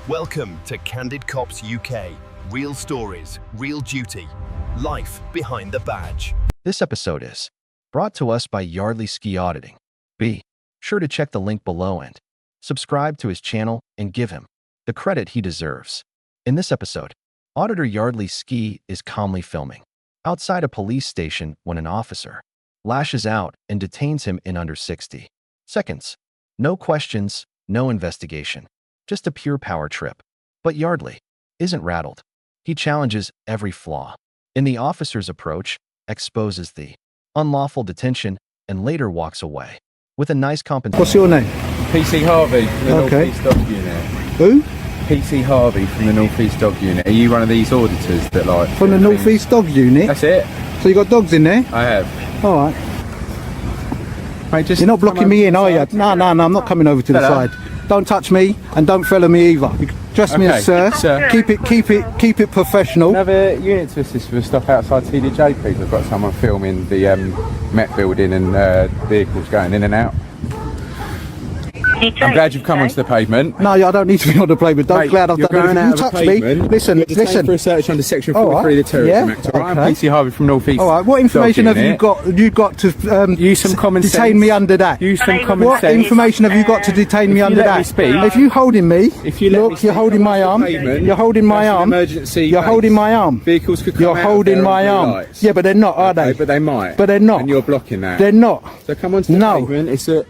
Welcome to Candid Cops UK. Real stories, real duty. Life behind the badge. This episode is brought to us by Yardley Ski Auditing. Be sure to check the link below and subscribe to his channel and give him the credit he deserves. In this episode, Auditor Yardley Ski is calmly filming outside a police station when an officer lashes out and detains him in under 60 seconds. No questions, no investigation, just a pure power trip. But Yardley isn't rattled. He challenges every flaw in the officer's approach, exposes the unlawful detention, and later walks away with a nice compensation. What's your name? PC Harvey from the Okay. North East Dog Unit. Who? PC Harvey from the North East Dog Unit. Are you one of these auditors that like... From the North East Dog Unit? That's it. So you got dogs in there? I have. Alright. Mate, just You're not blocking me in, are you? you? No, I'm not coming over to the Hello. side. Don't touch me and don't follow me either. You dress me as Okay, sir. sir. Keep it professional. Another unit to assist with a stop outside TDJ, please. I've got someone filming the Met building and vehicles going in and out. I'm glad you've come onto the pavement. No, I don't need to be on the pavement. Don't Mate, glad I've you're done going anything. You out of the touch me. pavement. Listen, You're detained listen. for a search under section All 43 of the Terrorism yeah, Act. All right, okay. I'm PC Harvey from North East. All right. What information Dog have you Unit. got? You got to Use some common sense. detain me under that. Use some common What sense. information have you got to detain me If you under let that? me speak- If you holding me, If you let me look, speak, you're holding come my onto arm. the pavement, You're holding my that's an arm. emergency You're base. holding my arm. Vehicles could come You're out holding there my on arm. blue lights. Yeah, but they're not, are Okay, they? but they might. But they're not. And you're blocking that. They're not. So come onto the No. pavement. It's a...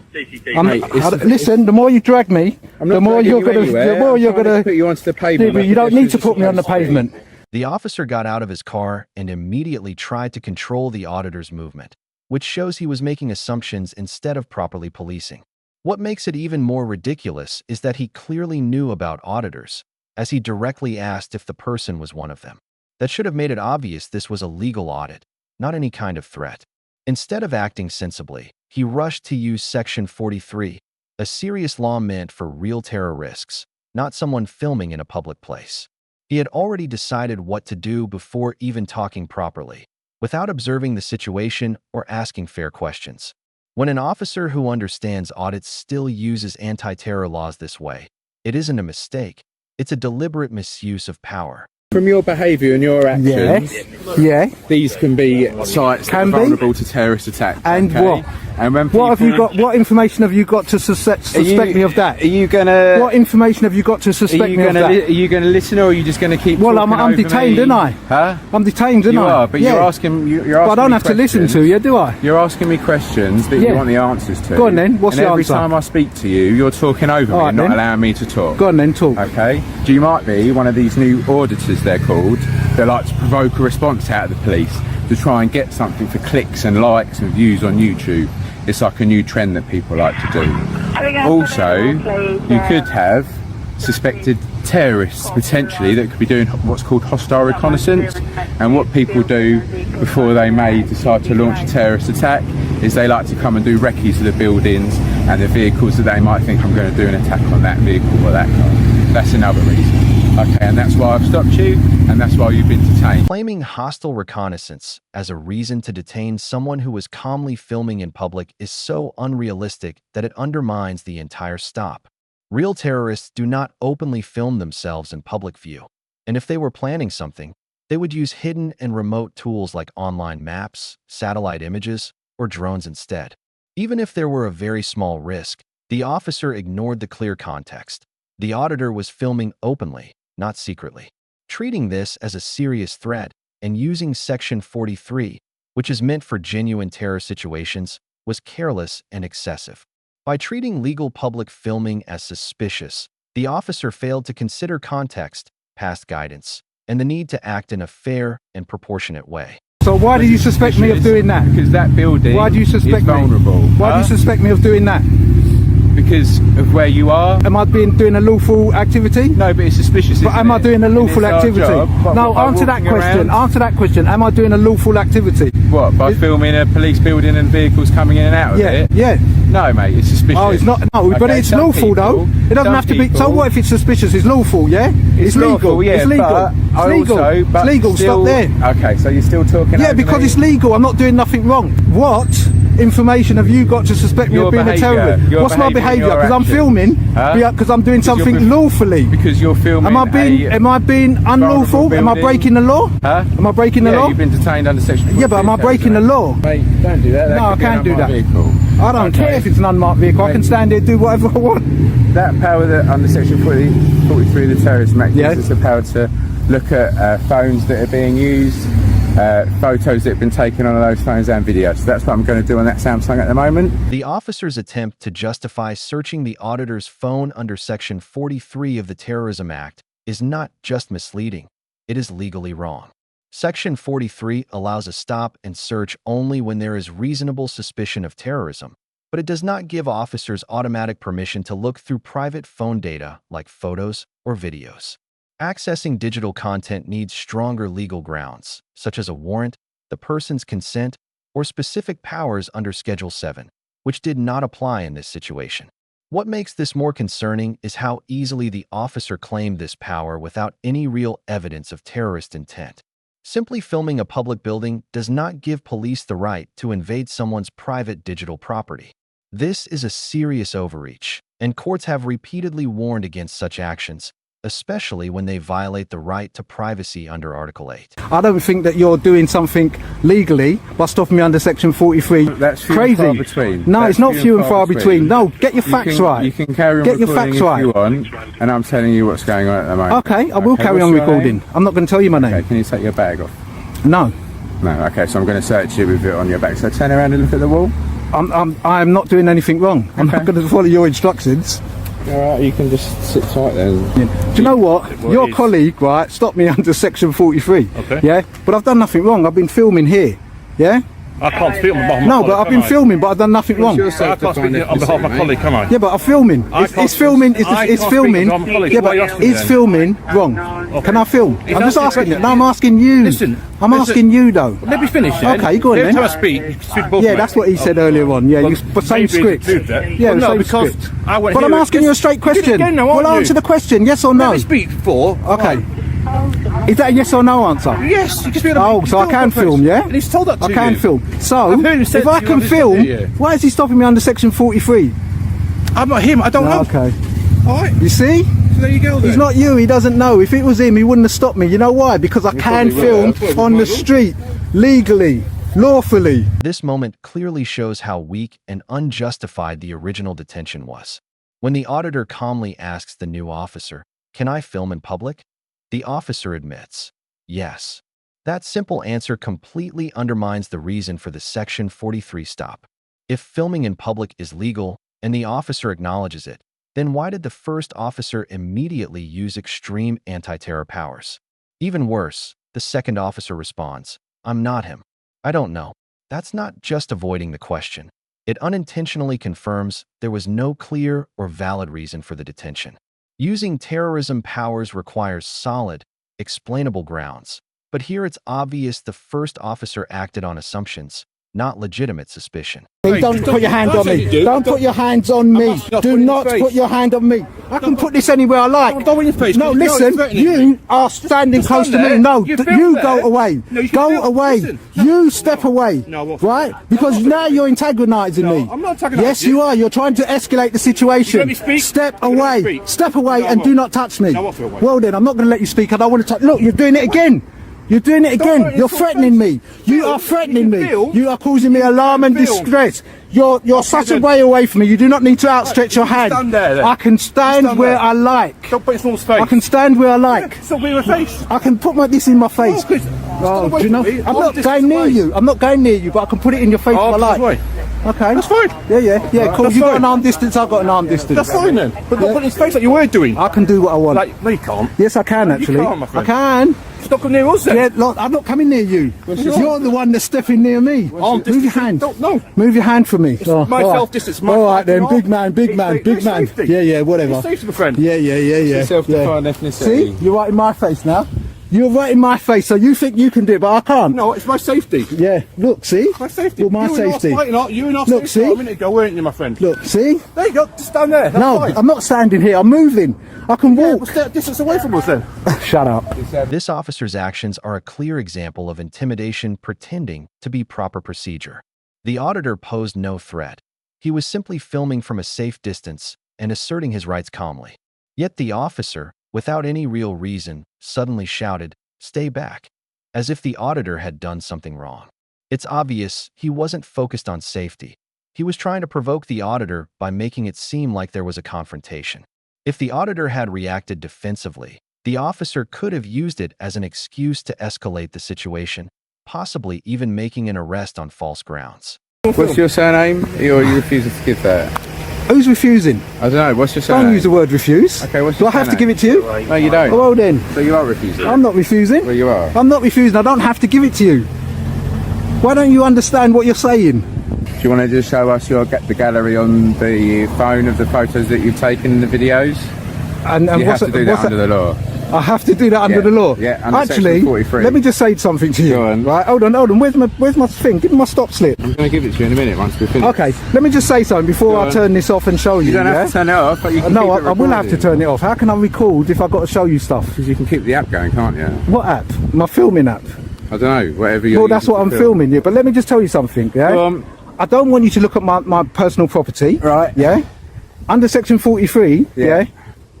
I'm, Mate, it's- listen, the more you drag me, I'm not the more dragging you're you gonna. anywhere. The more I'm you're trying to gonna. put you onto the Yeah, pavement. but you don't need to put me on the pavement. The officer got out of his car and immediately tried to control the auditor's movement, which shows he was making assumptions instead of properly policing. What makes it even more ridiculous is that he clearly knew about auditors, as he directly asked if the person was one of them. That should have made it obvious this was a legal audit, not any kind of threat. Instead of acting sensibly, he rushed to use Section 43, a serious law meant for real terror risks, not someone filming in a public place. He had already decided what to do before even talking properly, without observing the situation or asking fair questions. When an officer who understands audits still uses anti-terror laws this way, it isn't a mistake, it's a deliberate misuse of power. From your behaviour and your actions, Yeah. these can be sites that Can are be. vulnerable to terrorist attack. And okay? what? And when What have you people- got? What information have you got to suspect me of that? Are you gonna? What information have you got to Are suspect you me of gonna? that? Are you gonna listen, or are you just gonna keep? Well, talking I'm over detained, me? aren't I? Huh? I'm detained, aren't You I? are, but yeah. you're asking. You're asking. But I don't me have to listen questions. to you, do I? You're asking me questions that Yeah. you want the answers to. Go on then, what's and the every answer? time I speak to you, you're talking over me All right and not then. allowing me to talk. Go on then, talk. Okay? You might be one of these new auditors, they're called, that like to provoke a response out of the police to try and get something for clicks and likes and views on YouTube. It's like a new trend that people like to do. Also, you could have suspected terrorists potentially that could be doing what's called hostile reconnaissance, and what people do before they may decide to launch a terrorist attack is they like to come and do recce's of the buildings and the vehicles that they might think, I'm going to do an attack on that vehicle or that car. That's another reason. Okay, and that's why I've stopped you, and that's why you've been detained. Claiming hostile reconnaissance as a reason to detain someone who was calmly filming in public is so unrealistic that it undermines the entire stop. Real terrorists do not openly film themselves in public view, and if they were planning something, they would use hidden and remote tools like online maps, satellite images, or drones instead. Even if there were a very small risk, the officer ignored the clear context. The auditor was filming openly, not secretly. Treating this as a serious threat and using Section 43, which is meant for genuine terror situations, was careless and excessive. By treating legal public filming as suspicious, the officer failed to consider context, past guidance, and the need to act in a fair and proportionate way. So why do you suspect me of doing that? Because that building Why do you suspect is me? vulnerable. Why do you suspect me of doing that? Because of where you are. Am I doing a lawful activity? No, but it's suspicious. But isn't am I it? doing a And lawful it's our activity? job, No, by answer that walking question. around- Answer that question. Am I doing a lawful activity? What, by filming a police building and vehicles coming in and out of Yeah, it? yeah. No, mate, it's suspicious. Oh, it's not. No, but Okay, it's some lawful though. people- It doesn't some have to be. So people- what if it's suspicious? It's lawful, yeah? It's legal. lawful, yeah, it's legal. but It's I legal. also- but it's legal. still- Stop there. Okay, so you're still talking Yeah, over because me? it's legal. I'm not doing nothing wrong. What information have you got to suspect me Your of being a behaviour, terrorist? your What's my behaviour behaviour? and your Because I'm action. filming. Huh? Because I'm doing something lawfully. Because you're filming. Am I being unlawful? Am I building. breaking the law? Huh? Am I breaking the Yeah, law? you've been detained under section. Yeah, but am I breaking the law? Mate, don't do that. No, I could be an can't do unmarked that. Vehicle. I don't care if it's an unmarked vehicle. I can Mate. stand there and do whatever I want. That power that under section 43 of the Terrorism Act Yeah. gives us the power to look at phones that are being used, photos that have been taken on those phones and videos. So that's what I'm going to do on that Samsung at the moment. The officer's attempt to justify searching the auditor's phone under Section 43 of the Terrorism Act is not just misleading, it is legally wrong. Section 43 allows a stop and search only when there is reasonable suspicion of terrorism, but it does not give officers automatic permission to look through private phone data like photos or videos. Accessing digital content needs stronger legal grounds, such as a warrant, the person's consent, or specific powers under Schedule 7, which did not apply in this situation. What makes this more concerning is how easily the officer claimed this power without any real evidence of terrorist intent. Simply filming a public building does not give police the right to invade someone's private digital property. This is a serious overreach, and courts have repeatedly warned against such actions, especially when they violate the right to privacy under Article 8. I don't think that you're doing something legally by stopping me under Section 43. That's few crazy. and far between. No, That's it's not few and far between. No, get your facts right. You can carry on Get your recording facts if right. you want, and I'm telling you what's going on at the moment. Okay, I will carry what's on your recording. name? I'm not going to tell you my name. Okay, can you take your bag off? No, No, okay, so I'm going to search you with it on your back. So turn around and look at the wall. I'm not doing anything wrong. I'm not going to follow your instructions. Alright, you can just sit tight there. Do you know what? Your colleague, right, stopped me under Section 43. Okay. Yeah, but I've done nothing wrong. I've been filming here. Yeah. I can't speak on behalf of my No, colleague, but I've can been I? filming, but I've done nothing wrong. I can't speak on behalf of my colleague, can I? Yeah, but I'm filming. I It's can't- filming. I It's can't speak filming. on behalf of my colleague. Yeah, Why are you but asking me it's then? filming wrong. Can I film? He's I'm just asking asking you. a No, I'm asking you. Listen, I'm listen. asking you though. Let me finish then. Okay, go on Every then. time I speak, you speak both Yeah, ways. that's what he said earlier on. Yeah, Well, you but same maybe script. do that. Yeah, Well, no, same because script. I went But here I'm with- asking you a straight You did question. again now, Well, aren't you? answer the question. Yes or no? Let me speak before. Okay. Is that a yes or no answer? Yes, you can speak. Oh, so I can film, yeah? And he's told that to I can you. film. So, I've heard him say if to I you, can I've listened film, to you. why is he stopping me under Section 43? I'm not him. I don't know. Okay. All right. You see? So there you go. Then. He's not you, he doesn't know. If it was him, he wouldn't have stopped me. You know why? Because I can probably will. film That's what we on the might do. street, legally, lawfully. This moment clearly shows how weak and unjustified the original detention was. When the auditor calmly asks the new officer, "Can I film in public?" the officer admits, yes. That simple answer completely undermines the reason for the Section 43 stop. If filming in public is legal and the officer acknowledges it, then why did the first officer immediately use extreme anti-terror powers? Even worse, the second officer responds, "I'm not him. I don't know." That's not just avoiding the question. It unintentionally confirms there was no clear or valid reason for the detention. Using terrorism powers requires solid, explainable grounds, but here it's obvious the first officer acted on assumptions, not legitimate suspicion. Don't put your hand on me. Don't put your hands on me. Do not put your hand on me. I can put this anywhere I like. Don't in your face. No, You know it's listen, threatening you me. are standing Just close to stand me. there. No, You you film go there. away. No, you can Go film. away. Listen. You step away. No, I won't. Right? Because now you're antagonising me. I'm not antagonising Yes, you. you are. You're trying to escalate the situation. You let me speak? Step You let me away. speak? Step away No, I and do won't. not touch me. No, I won't feel away. Well then, I'm not going to let you speak. I don't want to touch. Look, you're doing it again. You're doing it again. Don't, You're it's threatening me. You Phil, are threatening you can me. feel. You are causing me alarm and Phil. distress. You're such a then. way away from me. You do not need to outstretch your hand. stand there, then. I can stand Stand where there. I like. Don't put it in someone's face. I can stand where I like. Stop being in my face. I can put this in my face. No, 'cause- Oh, away do you know? from me. I'm I'll not just going near away. you. I'm not going near you, but I can put it in your face Oh, if I like. away. Okay. That's fine. Yeah, cool. That's You got fine. an arm distance, I've got an arm distance. That's fine then. But don't Yeah. put it in his face like you were doing. I can do what I want. Like, no, you can't. Yes, I can actually. can't, my I friend. can. Stop coming near us then. Yeah, look, I'm not coming near you. You're the one that's stepping near me. Arm Move your distance. hand. No. Move your hand from me. my all right. self-distance, my All right then, fucking big man, big arm. man, It's big man. safety. Yeah, whatever. It's safety, my friend. Yeah. Self-defined yeah. ethnicity. See, you're right in my face now. You're right in my face, so you think you can do it, but I can't. No, it's my safety. Yeah, look, see? My safety. Well, my you safety. You and I Look, see? a minute ago, weren't you, my friend? Look, see? There you go. Just stand there. That's No, fine. I'm not standing here, I'm moving. I can Yeah, walk. well, stay a distance away from us then. Shut up. This officer's actions are a clear example of intimidation pretending to be proper procedure. The auditor posed no threat. He was simply filming from a safe distance and asserting his rights calmly. Yet the officer, without any real reason, suddenly shouted, "Stay back," as if the auditor had done something wrong. It's obvious he wasn't focused on safety. He was trying to provoke the auditor by making it seem like there was a confrontation. If the auditor had reacted defensively, the officer could have used it as an excuse to escalate the situation, possibly even making an arrest on false grounds. What's your surname? Or you refusing to give that? Who's refusing? I don't know. What's your surname? Don't use the word refuse. Okay, what's Do your I have to surname? give it to you? No, you don't. Oh, well then. So you are refusing? I'm not refusing. Well, you are. I'm not refusing. I don't have to give it to you. Why don't you understand what you're saying? Do you want to just show us the gallery on the phone of the photos that you've taken in the videos? And You have to do that under the law. I have to do that under Yeah, the law. yeah, under Actually, section 43. let me just say something to you. Go on. Right, hold on. Where's my thing? Give me my stop slip. I'm going to give it to you in a minute once we're finished. Okay, let me just say something before Go I on. turn this off and show you. You don't yeah? have to turn it off, but you can No, keep it I will have to recorded. turn it off. How can I record if I've got to show you stuff? Because you can keep the app going, can't you? What app? My filming app. I don't know, whatever you're Well, that's using what to I'm film. filming. Yeah, but let me just tell you something. Yeah. Go on. I don't want you to look at my personal property. Right. Yeah. Under section 43. Yeah.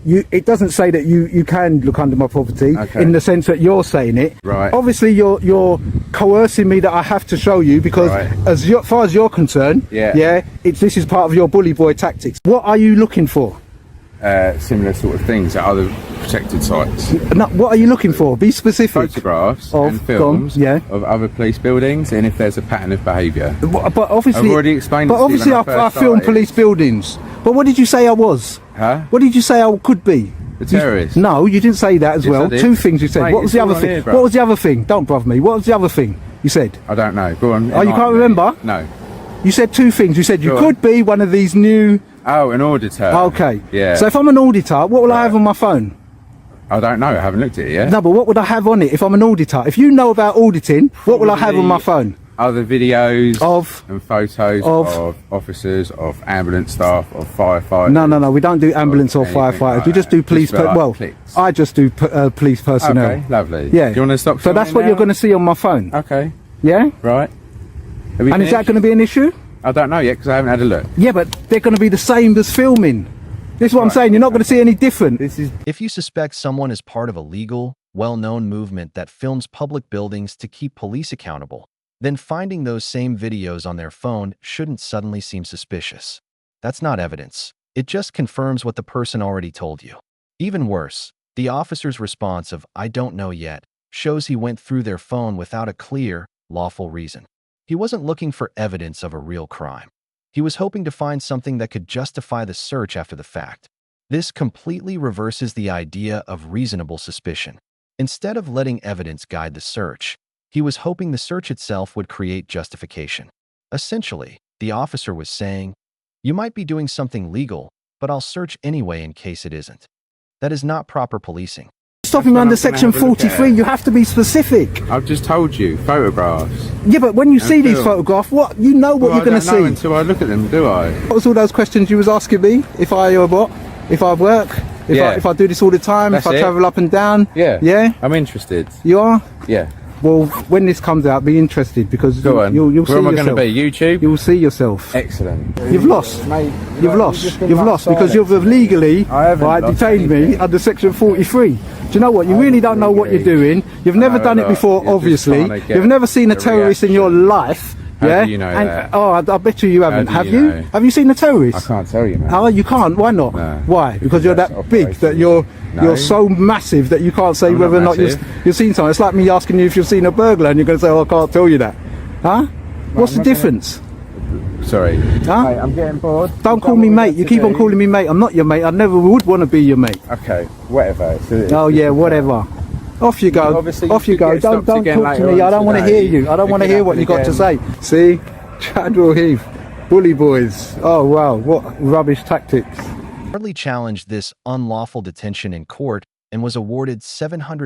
It doesn't say that you can look under my property Okay. in the sense that you're saying it. Right. Obviously, you're coercing me that I have to show you because Right. as far as you're concerned, Yeah. this is part of your bully boy tactics. What are you looking for? Similar sort of things at other protected sites. No, what are you looking for? Be specific. Photographs Of- and films yeah. of other police buildings, and if there's a pattern of behaviour. But obviously, I've already explained But this to you obviously, when I I first film started. police buildings. But what did you say I was? Huh? What did you say I could be? The terrorist. No, you didn't say that as Yes, well. I did. Two things you said. Mate, What was it's the all other on thing? here, bro. What was the other thing? Don't bother me. What was the other thing you said? I don't know. Go on. Oh, you enlighten can't me. remember? No. You said two things. You said you Go on. could be one of these new. Oh, an auditor. Okay. Yeah. So if I'm an auditor, what will I Right. have on my phone? I don't know. I haven't looked at it yet. No, but what would I have on it if I'm an auditor? If you know about auditing, what will I have on my phone? Other videos Of? and photos Of? officers, of ambulance staff, of firefighters. No. We don't do ambulance or anything firefighters. like We just that. do police. Just like Well, clicks. I just do police personnel. Okay, lovely. Yeah. Do you want to stop? So that's filming what you're now? going to see on my phone. Okay. Yeah. Right. Have we And is that finished? going to be an issue? I don't know yet because I haven't had a look. Yeah, but they're going to be the same as filming. This is what I'm Right, saying. You're not going to see any different. This is If you suspect someone is part of a legal, well-known movement that films public buildings to keep police accountable, then finding those same videos on their phone shouldn't suddenly seem suspicious. That's not evidence. It just confirms what the person already told you. Even worse, the officer's response of "I don't know yet" shows he went through their phone without a clear, lawful reason. He wasn't looking for evidence of a real crime. He was hoping to find something that could justify the search after the fact. This completely reverses the idea of reasonable suspicion. Instead of letting evidence guide the search, he was hoping the search itself would create justification. Essentially, the officer was saying, "You might be doing something legal, but I'll search anyway in case it isn't." That is not proper policing. Stopping what under I'm gonna section have a look at. 43, you have to be specific. I've just told you, photographs. Yeah, but when you see these film. photographs, what you know what Well, you're going to I don't know see. until I look at them, do I? What was all those questions you was asking me? If I what? If I work? Yeah. If I do this all the time? That's if I it. travel up and down? Yeah. Yeah. I'm interested. You are. Yeah. Well, when this comes out, be interested because Go on. you'll see Where am I going yourself. to be? YouTube? You'll see yourself. Excellent. You've lost. Mate, You've lost. You've lost because you've illegally I haven't lost detained me anything. under section 43. Do you know what? You really don't know what you're doing. You've never know done a it lot. before, You're just obviously. trying to get You've never seen a a terrorist in your life. How Yeah. do you know And, that? oh, I bet you haven't. do Have you you? know? Have you seen a I terrorist? can't tell you, man. Oh, you can't. Why not? No. Why? Because you're That's that big that operational. you're No. so massive that you can't say I'm whether or not not you've massive. seen something. It's like me asking you if you've seen a burglar and you're going to say, "Oh, I can't tell you that." Huh? What's the not gonna- difference? Sorry. Huh? Mate, I'm getting bored. Don't You've call done me what mate. had You to keep on do. calling me mate. I'm not your mate. I never would want to be your mate. Okay, whatever. Oh yeah, whatever. Off you go. Obviously, Off you you go. could get Don't stopped talk again to later me. I on don't want to today. hear you. I don't It want to could hear what you got to say. happen See, Chadwell Heath, bully boys. Oh wow, what rubbish tactics. Hardly challenged this unlawful detention in court and was awarded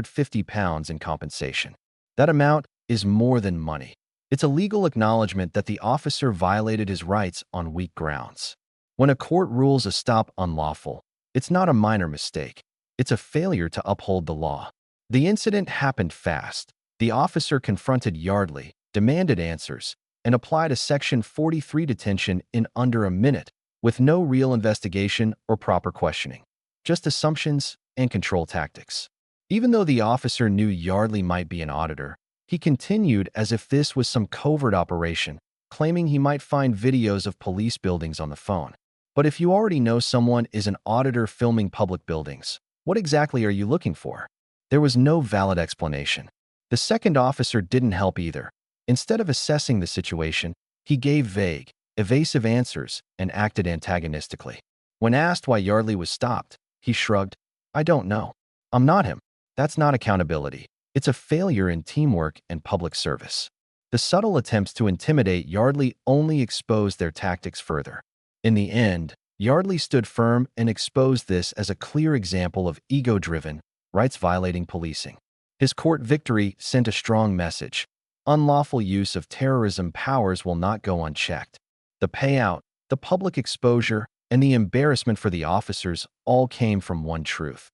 £750 in compensation. That amount is more than money. It's a legal acknowledgement that the officer violated his rights on weak grounds. When a court rules a stop unlawful, it's not a minor mistake. It's a failure to uphold the law. The incident happened fast. The officer confronted Yardley, demanded answers, and applied a Section 43 detention in under a minute, with no real investigation or proper questioning, just assumptions and control tactics. Even though the officer knew Yardley might be an auditor, he continued as if this was some covert operation, claiming he might find videos of police buildings on the phone. But if you already know someone is an auditor filming public buildings, what exactly are you looking for? There was no valid explanation. The second officer didn't help either. Instead of assessing the situation, he gave vague, evasive answers and acted antagonistically. When asked why Yardley was stopped, he shrugged, "I don't know. I'm not him." That's not accountability. It's a failure in teamwork and public service. The subtle attempts to intimidate Yardley only exposed their tactics further. In the end, Yardley stood firm and exposed this as a clear example of ego-driven, rights-violating policing. His court victory sent a strong message. Unlawful use of terrorism powers will not go unchecked. The payout, the public exposure, and the embarrassment for the officers all came from one truth.